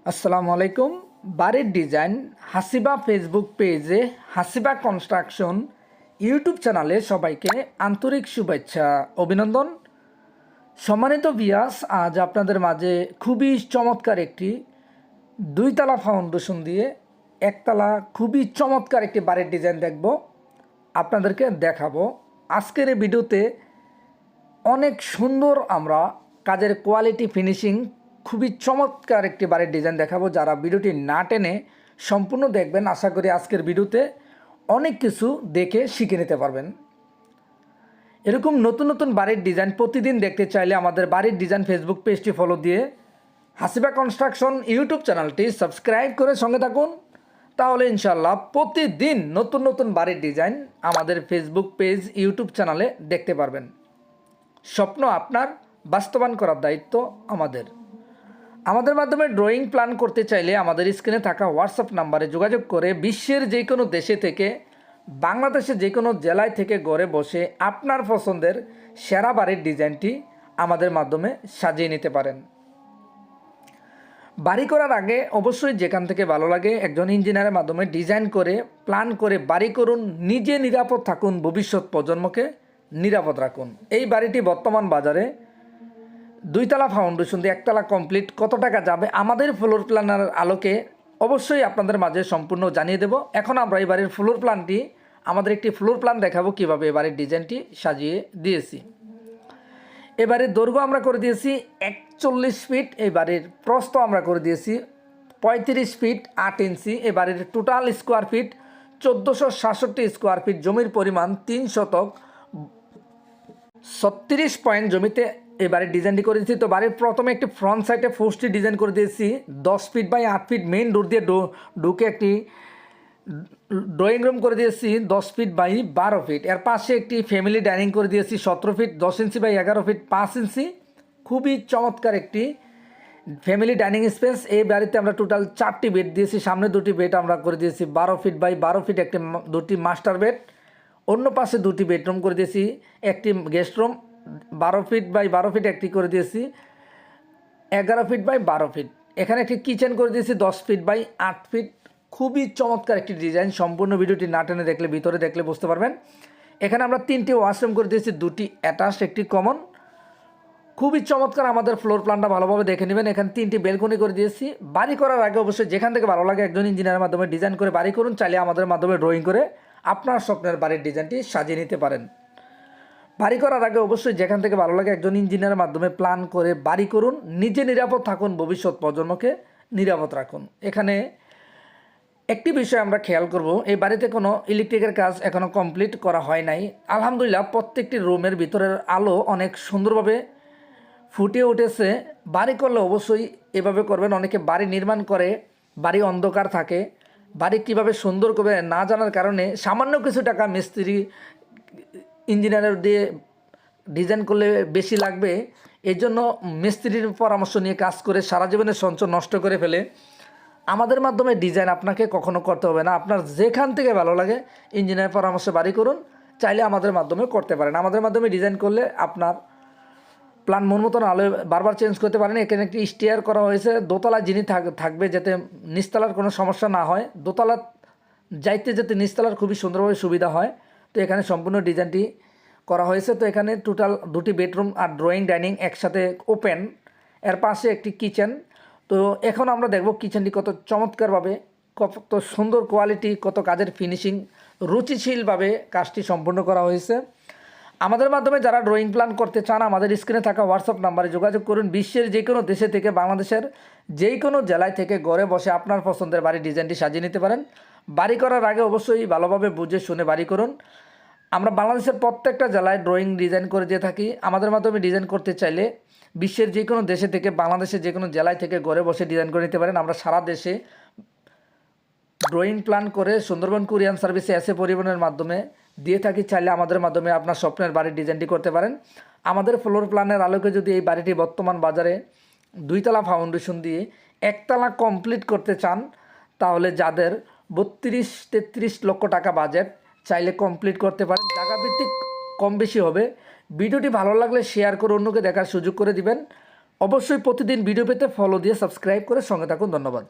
আসসালামু আলাইকুম। বাড়ির ডিজাইন হাসিবা ফেসবুক পেজে, হাসিবা কনস্ট্রাকশন ইউটিউব চ্যানেলে সবাইকে আন্তরিক শুভেচ্ছা অভিনন্দন। সম্মানিত ভিউয়ার্স, আজ আপনাদের মাঝে খুবই চমৎকার একটি দুইতলা ফাউন্ডেশন দিয়ে একতলা খুবই চমৎকার একটি বাড়ির ডিজাইন দেখব, আপনাদেরকে দেখাবো। আজকের এই ভিডিওতে অনেক সুন্দর আমরা কাজের কোয়ালিটি ফিনিশিং খুবই চমৎকার একটি বাড়ির ডিজাইন দেখাবো। যারা ভিডিওটি না টেনে সম্পূর্ণ দেখবেন, আশা করি আজকের ভিডিওতে অনেক কিছু দেখে শিখে নিতে পারবেন। এরকম নতুন নতুন বাড়ির ডিজাইন প্রতিদিন দেখতে চাইলে আমাদের বাড়ির ডিজাইন ফেসবুক পেজটি ফলো দিয়ে হাসিবা কনস্ট্রাকশন ইউটিউব চ্যানেলটি সাবস্ক্রাইব করে সঙ্গে থাকুন। তাহলে ইনশাল্লাহ প্রতিদিন নতুন নতুন বাড়ির ডিজাইন আমাদের ফেসবুক পেজ ইউটিউব চ্যানেলে দেখতে পারবেন। স্বপ্ন আপনার, বাস্তবায়ন করার দায়িত্ব আমাদের মাধ্যমে ড্রয়িং প্ল্যান করতে চাইলে আমাদের স্ক্রিনে থাকা হোয়াটসঅ্যাপ নাম্বারে যোগাযোগ করে বিশ্বের যে কোনো দেশে থেকে, বাংলাদেশের যে কোনো জেলায় থেকে ঘরে বসে আপনার পছন্দের সেরা বাড়ির ডিজাইনটি আমাদের মাধ্যমে সাজিয়ে নিতে পারেন। বাড়ি করার আগে অবশ্যই যেখান থেকে ভালো লাগে একজন ইঞ্জিনিয়ারের মাধ্যমে ডিজাইন করে প্ল্যান করে বাড়ি করুন। নিজে নিরাপদ থাকুন, ভবিষ্যৎ প্রজন্মকে নিরাপদ রাখুন। এই বাড়িটি বর্তমান বাজারে দুইতলা ফাউন্ডেশন দিয়ে একতলা কমপ্লিট কত টাকা যাবে আমাদের ফ্লোর প্ল্যানের আলোকে অবশ্যই আপনাদের মাঝে সম্পূর্ণ জানিয়ে দেব। এখন আমরা এই বাড়ির ফ্লোর প্ল্যানটি, আমাদের একটি ফ্লোর প্ল্যান দেখাবো কীভাবে এই বাড়ির ডিজাইনটি সাজিয়ে দিয়েছি। এবারে দৈর্ঘ্য আমরা করে দিয়েছি 41 ফিট, এই বাড়ির প্রস্থ আমরা করে দিয়েছি 35 ফিট 8 ইঞ্চি। এই বাড়ির total square feet 1467 square feet. জমির পরিমাণ 3 শতক 36 পয়েন্ট জমিতে এই বাড়ির ডিজাইনটি করে দিয়েছি। তো বাড়ির প্রথমে একটি ফ্রন্ট সাইডে ফোর্সটি ডিজাইন করে দিয়েছি 10 feet by 8 feet. Main door দিয়ে ঢুকে একটি ড্রয়িং রুম করে দিয়েছি 10 ফিট বাই 12 ফিট। এর পাশে একটি ফ্যামিলি ডাইনিং করে দিয়েছি 17 ফিট 10 ইঞ্চি বাই 11 ফিট 5 ইঞ্চি। খুবই চমৎকার একটি ফ্যামিলি ডাইনিং স্পেস। এই বাড়িতে আমরা টোটাল 4টি বেড দিয়েছি। সামনে 2টি বেড আমরা করে দিয়েছি 12 ফিট বাই 12 ফিট, দুটি মাস্টার বেড। অন্য পাশে 2টি বেডরুম করে দিয়েছি, একটি guest room 12 feet by 12 feet, একটি করে দিয়েছি 11 ফিট বাই 12 ফিট। এখানে একটি কিচেন করে দিয়েছি 10 ফিট বাই 8 ফিট। খুবই চমৎকার একটি ডিজাইন। সম্পূর্ণ ভিডিওটি না টেনে দেখলে, ভিতরে দেখলে বুঝতে পারবেন। এখানে আমরা 3টি ওয়াশরুম করে দিয়েছি, 2টি অ্যাটাচড একটি কমন। খুবই চমৎকার। আমাদের ফ্লোর প্ল্যানটা ভালোভাবে দেখে নেবেন। এখানে 3টি বেলকনি করে দিয়েছি। বাড়ি করার আগে অবশ্যই যেখান থেকে ভালো লাগে একজন ইঞ্জিনিয়ারের মাধ্যমে ডিজাইন করে বাড়ি করুন। চাইলে আমাদের মাধ্যমে ড্রয়িং করে আপনার স্বপ্নের বাড়ির ডিজাইনটি সাজিয়ে নিতে পারেন। বাড়ি করার আগে অবশ্যই যেখান থেকে ভালো লাগে একজন ইঞ্জিনিয়ারের মাধ্যমে প্ল্যান করে বাড়ি করুন। নিজে নিরাপদ থাকুন, ভবিষ্যৎ প্রজন্মকে নিরাপদ রাখুন। এখানে একটি বিষয় আমরা খেয়াল করব, এই বাড়িতে কোনো ইলেকট্রিকের কাজ এখনও কমপ্লিট করা হয় নাই। আলহামদুলিল্লাহ প্রত্যেকটি রুমের ভিতরের আলো অনেক সুন্দরভাবে ফুটে উঠেছে। বাড়ি করলে অবশ্যই এভাবে করবেন। অনেকে বাড়ি নির্মাণ করে, বাড়ি অন্ধকার থাকে, বাড়ি কীভাবে সুন্দর করবে না জানার কারণে সামান্য কিছু টাকা মিস্ত্রি ইঞ্জিনিয়ার দিয়ে ডিজাইন করলে বেশি লাগবে, এই জন্য মিস্ত্রির পরামর্শ নিয়ে কাজ করে সারা জীবনের সঞ্চয় নষ্ট করে ফেলে। আমাদের মাধ্যমে ডিজাইন আপনাকে কখনো করতে হবে না। আপনার যেখান থেকে ভালো লাগে ইঞ্জিনিয়ার পরামর্শে বাড়ি করুন। চাইলে আমাদের মাধ্যমে করতে পারেন। আমাদের মাধ্যমে ডিজাইন করলে আপনার প্ল্যান মন মতন আলো বারবার চেঞ্জ করতে পারেন। এখানে একটি স্টেয়ার করা হয়েছে, দোতলায় যিনি থাকবে যাতে নিচতলার কোনো সমস্যা না হয়, দোতলা যাইতে যেতে নিচতলার খুবই সুন্দরভাবে সুবিধা হয়। তো এখানে সম্পূর্ণ ডিজাইনটি করা হয়েছে। তো এখানে টোটাল 2টি বেডরুম আর ড্রয়িং ডাইনিং একসাথে ওপেন। এর পাশে একটি কিচেন। তো এখন আমরা দেখব কিচেনটি কত চমৎকারভাবে, কত সুন্দর কোয়ালিটি, কত কাজের ফিনিশিং, রুচিশীলভাবে কাজটি সম্পূর্ণ করা হয়েছে। আমাদের মাধ্যমে যারা ড্রয়িং প্ল্যান করতে চান আমাদের স্ক্রিনে থাকা হোয়াটসঅ্যাপ নাম্বারে যোগাযোগ করুন। বিশ্বের যে কোনো দেশে থেকে, বাংলাদেশের যে কোনো জেলায় থেকে ঘরে বসে আপনার পছন্দের বাড়ির ডিজাইনটি সাজিয়ে নিতে পারেন। বাড়ি করার আগে অবশ্যই ভালোভাবে বুঝে শুনে বাড়ি করুন। আমরা বাংলাদেশের প্রত্যেকটা জেলায় ড্রয়িং ডিজাইন করে দিয়ে থাকি। আমাদের মাধ্যমে ডিজাইন করতে চাইলে বিশ্বের যে কোনো দেশে থেকে, বাংলাদেশের যে কোনো জেলায় থেকে ঘরে বসে ডিজাইন করে নিতে পারেন। আমরা সারা দেশে ড্রয়িং প্ল্যান করে সুন্দরবন কুরিয়ান সার্ভিসে এসে পরিবহনের মাধ্যমে দিয়ে থাকি। চাইলে আমাদের মাধ্যমে আপনার স্বপ্নের বাড়ির ডিজাইনটি করতে পারেন। আমাদের ফ্লোর প্ল্যানের আলোকে যদি এই বাড়িটি বর্তমান বাজারে দুইতলা ফাউন্ডেশন দিয়ে একতলা কমপ্লিট করতে চান, তাহলে যাদের 32-33 লক্ষ টাকা বাজেট চাইলে কমপ্লিট করতে পারেন। জায়গা ভিত্তিক কম বেশি হবে। ভিডিওটি ভালো লাগলে শেয়ার করে অন্যকে দেখার সুযোগ করে দিবেন। অবশ্যই প্রতিদিন ভিডিও পেতে ফলো দিয়ে সাবস্ক্রাইব করে সঙ্গে থাকুন। ধন্যবাদ।